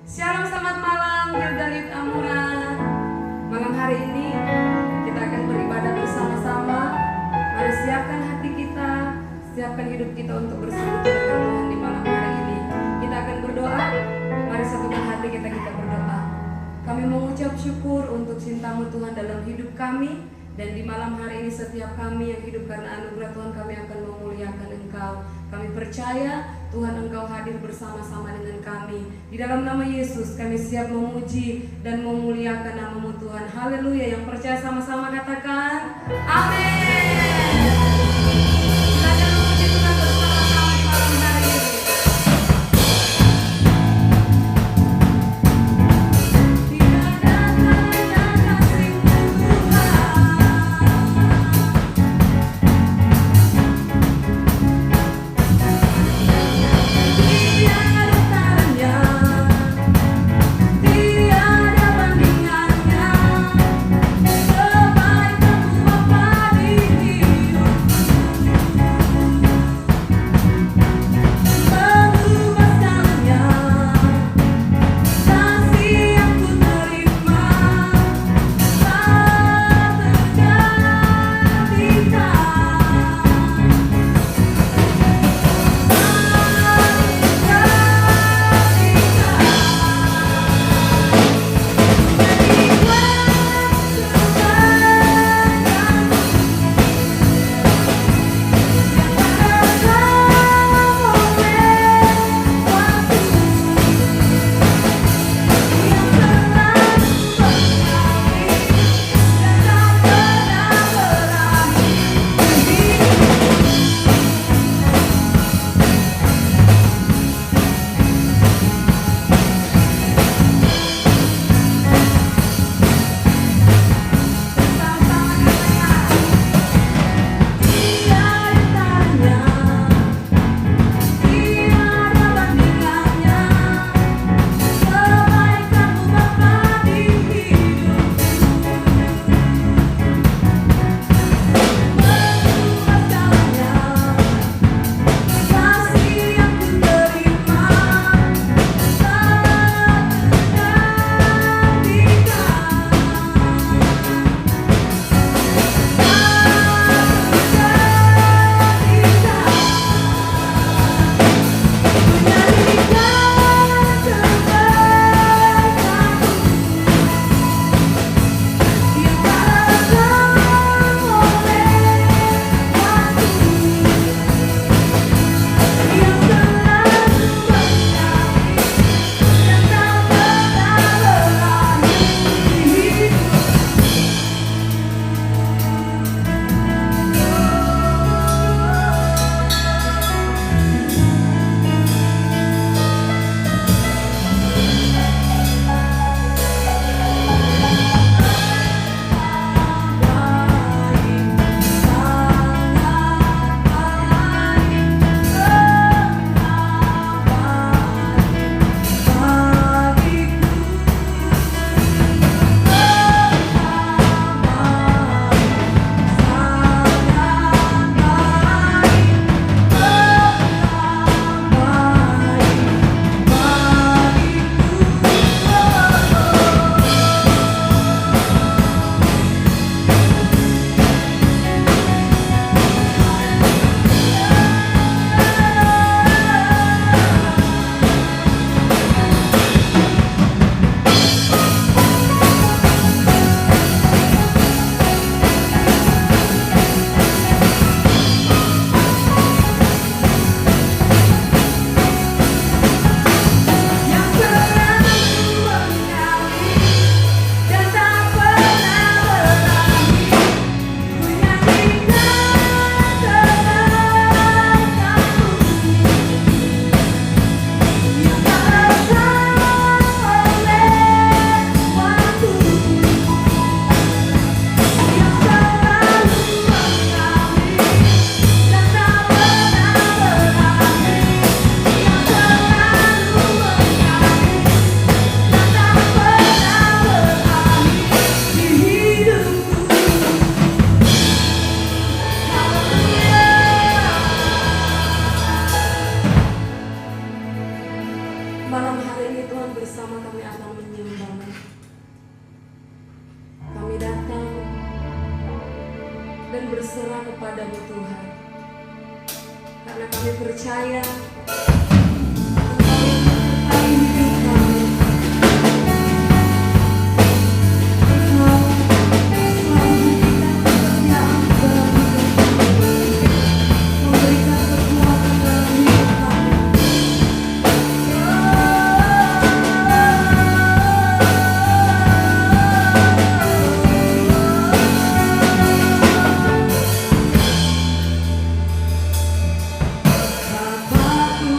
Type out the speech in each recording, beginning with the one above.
Shalom, selamat malam Gilgalit Amura. Malam hari ini kita akan beribadah bersama-sama. Mari siapkan hati kita, siapkan hidup kita untuk bersekutu dengan Tuhan di malam hari ini. Kita akan berdoa. Mari satukan hati kita berdoa. Kami mengucap syukur untuk cinta-Mu Tuhan dalam hidup kami. Dan di malam hari ini setiap kami yang hidup karena anugerah Tuhan, kami akan memuliakan Engkau. Kami percaya Tuhan Engkau hadir bersama-sama dengan kami. Di dalam nama Yesus kami siap memuji dan memuliakan nama-Mu Tuhan. Haleluya. Yang percaya sama-sama katakan amin. Silakan memuji Tuhan bersama-sama di malam hari ini. Tiada bandingannya, kebaikan-Mu Bapa di hidup. kepadamu Tuhan. Karena kami percaya Engkau yang menyertai hidup kami. Engkau selalu memberikan pekerjaan dalam hidup kami, memberikan kekuatan dalam hidup kami. Bapa, ku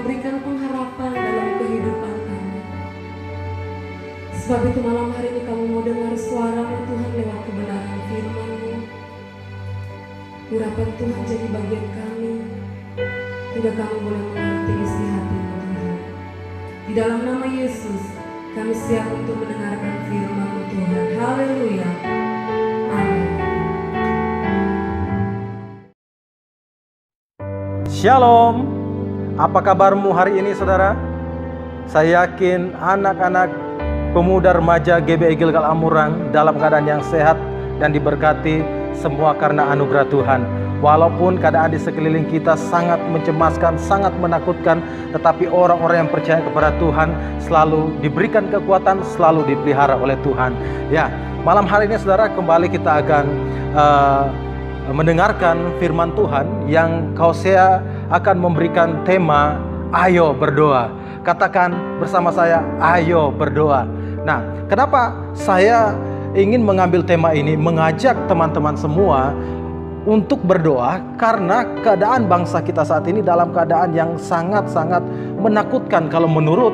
berikan pengharapan dalam kehidupan kami. Sebab itu malam hari ini kami mau dengar suara-Mu Tuhan lewat kebenaran firman-Mu. Urapan Tuhan jadi bagian kami, hingga kami boleh mengerti isi hati-Mu Tuhan. Di dalam nama Yesus, kami siap untuk mendengarkan firman-Mu Tuhan. Haleluya. Amin. Shalom. Apa kabarmu hari ini, saudara? Saya yakin anak-anak pemuda remaja GBI Gilgal Amurang dalam keadaan yang sehat dan diberkati semua karena anugerah Tuhan. Walaupun keadaan di sekeliling kita sangat mencemaskan, sangat menakutkan, tetapi orang-orang yang percaya kepada Tuhan selalu diberikan kekuatan, selalu dipelihara oleh Tuhan. Ya, malam hari ini saudara, kembali kita akan mendengarkan firman Tuhan yang Hosea akan memberikan tema ayo berdoa. Katakan bersama saya, ayo berdoa. Nah, kenapa saya ingin mengambil tema ini, mengajak teman-teman semua untuk berdoa? Karena keadaan bangsa kita saat ini dalam keadaan yang sangat-sangat menakutkan. Kalau menurut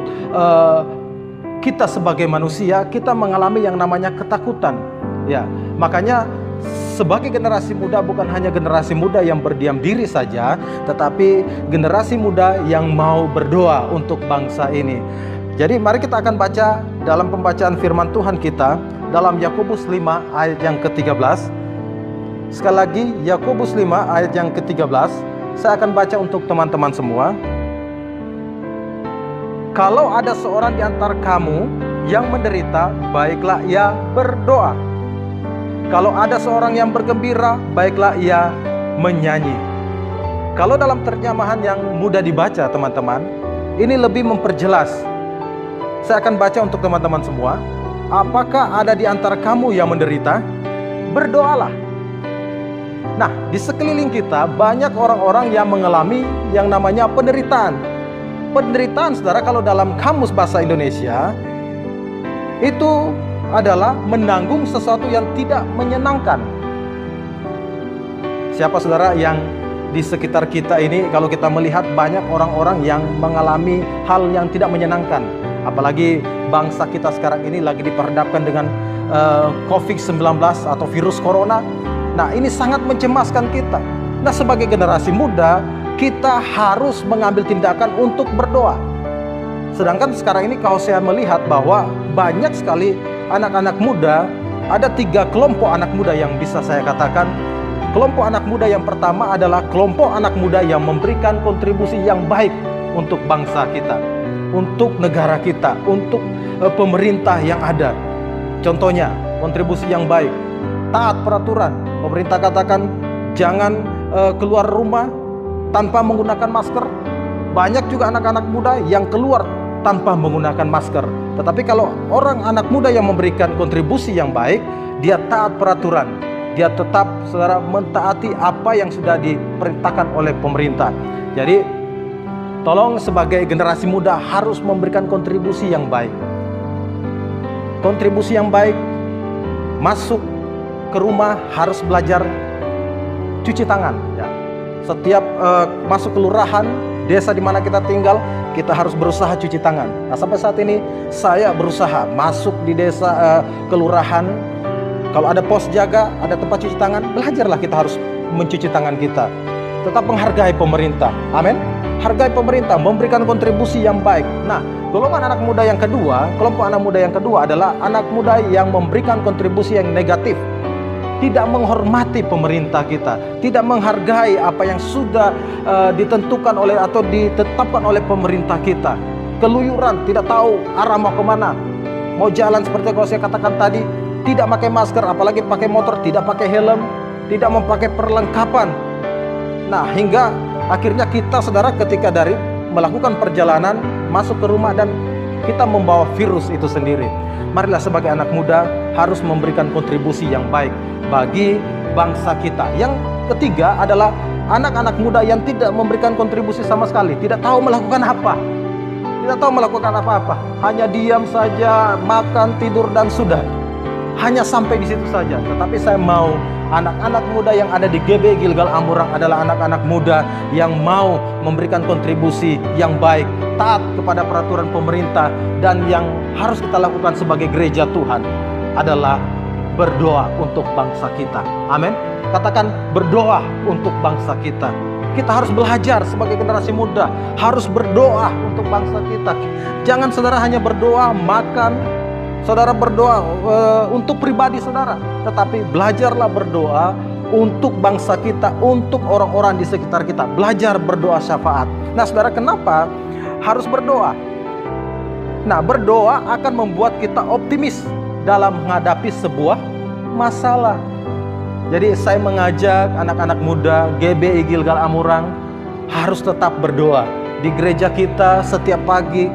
kita sebagai manusia, kita mengalami yang namanya ketakutan. Ya, makanya sebagai generasi muda, bukan hanya generasi muda yang berdiam diri saja, tetapi generasi muda yang mau berdoa untuk bangsa ini. Jadi mari kita akan baca dalam pembacaan firman Tuhan kita dalam Yakobus 5 ayat yang ke-13. Sekali lagi, Yakobus 5 ayat yang ke-13. Saya akan baca untuk teman-teman semua. Kalau ada seorang di antara kamu yang menderita, baiklah ia berdoa. Kalau ada seorang yang bergembira, baiklah ia menyanyi. Kalau dalam terjemahan yang mudah dibaca, teman-teman, ini lebih memperjelas. Saya akan baca untuk teman-teman semua. Apakah ada di antara kamu yang menderita? Berdoalah. Nah, di sekeliling kita banyak orang-orang yang mengalami yang namanya penderitaan. Penderitaan, saudara, kalau dalam kamus bahasa Indonesia, itu adalah menanggung sesuatu yang tidak menyenangkan. Siapa saudara yang di sekitar kita ini, kalau kita melihat banyak orang-orang yang mengalami hal yang tidak menyenangkan. Apalagi bangsa kita sekarang ini lagi diperhadapkan dengan COVID-19 atau virus corona. Nah, ini sangat mencemaskan kita. Nah, sebagai generasi muda, kita harus mengambil tindakan untuk berdoa. Sedangkan sekarang ini kalau saya melihat bahwa banyak sekali anak-anak muda, ada 3 kelompok anak muda yang bisa saya katakan. Kelompok anak muda yang pertama adalah kelompok anak muda yang memberikan kontribusi yang baik untuk bangsa kita, untuk negara kita, untuk pemerintah yang ada. Contohnya, kontribusi yang baik, taat peraturan. Pemerintah katakan jangan keluar rumah tanpa menggunakan masker. Banyak juga anak-anak muda yang keluar tanpa menggunakan masker. Tetapi kalau orang anak muda yang memberikan kontribusi yang baik, dia taat peraturan. Dia tetap, saudara, mentaati apa yang sudah diperintahkan oleh pemerintah. Jadi tolong sebagai generasi muda harus memberikan kontribusi yang baik. Kontribusi yang baik, masuk ke rumah harus belajar cuci tangan. Ya. Setiap masuk kelurahan, desa di mana kita tinggal, kita harus berusaha cuci tangan. Nah, sampai saat ini saya berusaha masuk di desa, kelurahan. Kalau ada pos jaga, ada tempat cuci tangan, belajarlah kita harus mencuci tangan kita. Tetap menghargai pemerintah. Amin. Hargai pemerintah, memberikan kontribusi yang baik. Nah, golongan anak muda yang kedua, kelompok anak muda yang kedua adalah anak muda yang memberikan kontribusi yang negatif. Tidak menghormati pemerintah kita, tidak menghargai apa yang sudah ditentukan oleh atau ditetapkan oleh pemerintah kita. Keluyuran, tidak tahu arah mau kemana. Mau jalan seperti kalau saya katakan tadi, tidak pakai masker, apalagi pakai motor, tidak pakai helm, tidak memakai perlengkapan. Nah, hingga akhirnya kita, saudara, ketika dari melakukan perjalanan, masuk ke rumah dan kita membawa virus itu sendiri. Marilah sebagai anak muda harus memberikan kontribusi yang baik bagi bangsa kita. Yang ketiga adalah anak-anak muda yang tidak memberikan kontribusi sama sekali, tidak tahu melakukan apa. Tidak tahu melakukan apa-apa, hanya diam saja, makan, tidur dan sudah. Hanya sampai di situ saja. Tetapi saya mau Anak-anak muda yang ada di GB Gilgal Amurang adalah anak-anak muda yang mau memberikan kontribusi yang baik, taat kepada peraturan pemerintah, dan yang harus kita lakukan sebagai gereja Tuhan adalah berdoa untuk bangsa kita. Amin. Katakan berdoa untuk bangsa kita. Kita harus belajar sebagai generasi muda, harus berdoa untuk bangsa kita. Jangan saudara hanya berdoa makan, saudara berdoa untuk pribadi saudara, tetapi belajarlah berdoa untuk bangsa kita, untuk orang-orang di sekitar kita. Belajar berdoa syafaat. Nah saudara, kenapa harus berdoa? Nah, berdoa akan membuat kita optimis dalam menghadapi sebuah masalah. Jadi saya mengajak anak-anak muda GBI Gilgal Amurang harus tetap berdoa. Di gereja kita setiap pagi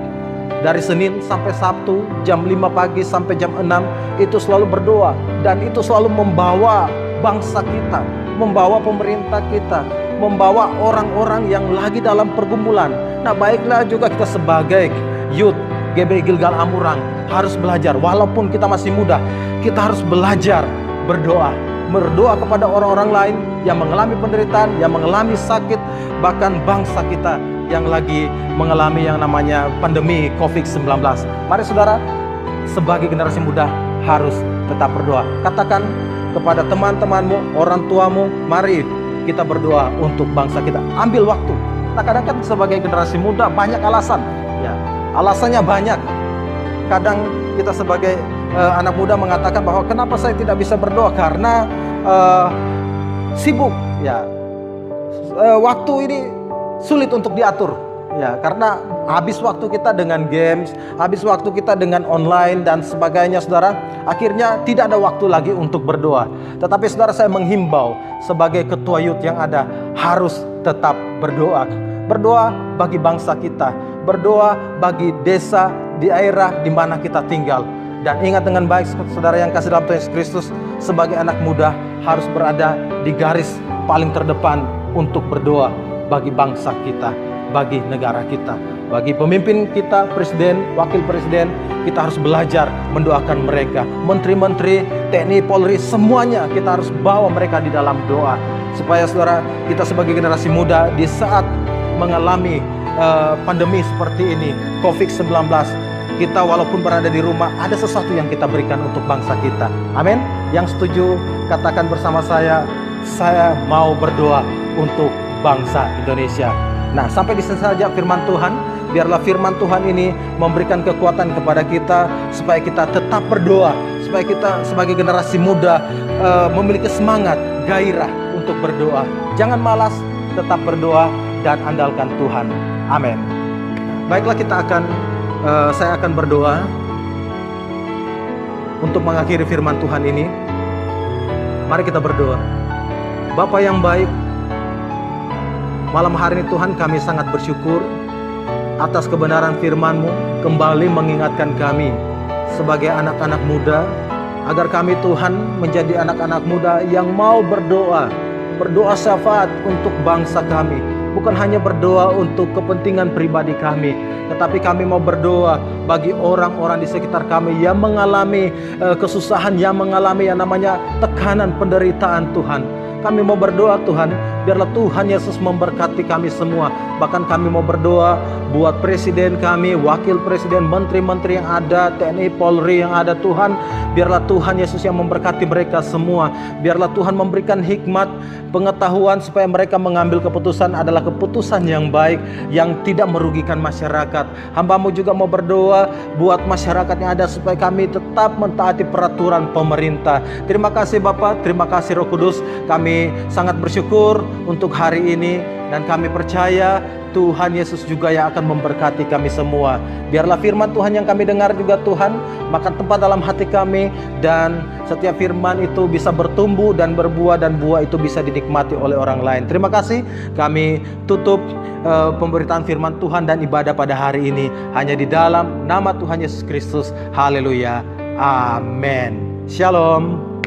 dari Senin sampai Sabtu jam 5 pagi sampai jam 6 itu selalu berdoa. Dan itu selalu membawa bangsa kita, membawa pemerintah kita, membawa orang-orang yang lagi dalam pergumulan. Nah baiklah juga kita sebagai youth GBI Gilgal Amurang harus belajar. Walaupun kita masih muda, kita harus belajar berdoa. Berdoa kepada orang-orang lain yang mengalami penderitaan, yang mengalami sakit, bahkan bangsa kita yang lagi mengalami yang namanya pandemi COVID-19. Mari saudara, sebagai generasi muda harus tetap berdoa. Katakan kepada teman-temanmu, orang tuamu, mari kita berdoa untuk bangsa kita. Ambil waktu. Nah kadang kan sebagai generasi muda banyak alasan. Ya, alasannya banyak. Kadang kita sebagai anak muda mengatakan bahwa kenapa saya tidak bisa berdoa karena sibuk, ya, waktu ini sulit untuk diatur, ya, karena habis waktu kita dengan games, habis waktu kita dengan online dan sebagainya, saudara. Akhirnya tidak ada waktu lagi untuk berdoa. Tetapi saudara, saya menghimbau sebagai ketua youth yang ada harus tetap berdoa. Berdoa bagi bangsa kita, berdoa bagi desa di daerah di mana kita tinggal. Dan ingat dengan baik saudara yang kasih dalam Tuhan Yesus Kristus, sebagai anak muda harus berada di garis paling terdepan untuk berdoa bagi bangsa kita, bagi negara kita, bagi pemimpin kita, presiden, wakil presiden. Kita harus belajar mendoakan mereka, menteri-menteri, TNI, Polri, semuanya kita harus bawa mereka di dalam doa, supaya saudara, kita sebagai generasi muda di saat mengalami pandemi seperti ini, COVID-19, kita walaupun berada di rumah, ada sesuatu yang kita berikan untuk bangsa kita. Amin. Yang setuju, katakan bersama saya mau berdoa untuk bangsa Indonesia. Nah, sampai di sini saja firman Tuhan. Biarlah firman Tuhan ini memberikan kekuatan kepada kita, supaya kita tetap berdoa, supaya kita sebagai generasi muda memiliki semangat, gairah untuk berdoa. Jangan malas, tetap berdoa dan andalkan Tuhan. Amin. Baiklah, saya akan berdoa untuk mengakhiri firman Tuhan ini. Mari kita berdoa. Bapa yang baik, malam hari ini Tuhan, kami sangat bersyukur atas kebenaran firman-Mu, kembali mengingatkan kami sebagai anak-anak muda, agar kami Tuhan menjadi anak-anak muda yang mau berdoa syafaat untuk bangsa kami. Bukan hanya berdoa untuk kepentingan pribadi kami, tetapi kami mau berdoa bagi orang-orang di sekitar kami yang mengalami kesusahan, yang mengalami yang namanya tekanan, penderitaan Tuhan. Kami mau berdoa Tuhan, biarlah Tuhan Yesus memberkati kami semua. Bahkan kami mau berdoa buat presiden kami, wakil presiden, menteri-menteri yang ada, TNI, Polri yang ada Tuhan. Biarlah Tuhan Yesus yang memberkati mereka semua. Biarlah Tuhan memberikan hikmat, pengetahuan supaya mereka mengambil keputusan adalah keputusan yang baik, yang tidak merugikan masyarakat. Hamba-Mu juga mau berdoa buat masyarakat yang ada supaya kami tetap mentaati peraturan pemerintah. Terima kasih Bapa, terima kasih Roh Kudus. Kami sangat bersyukur untuk hari ini, dan kami percaya Tuhan Yesus juga yang akan memberkati kami semua. Biarlah firman Tuhan yang kami dengar juga Tuhan makan tempat dalam hati kami, dan setiap firman itu bisa bertumbuh dan berbuah, dan buah itu bisa dinikmati oleh orang lain. Terima kasih. Kami tutup pemberitaan firman Tuhan dan ibadah pada hari ini hanya di dalam nama Tuhan Yesus Kristus. Haleluya. Amin. Shalom.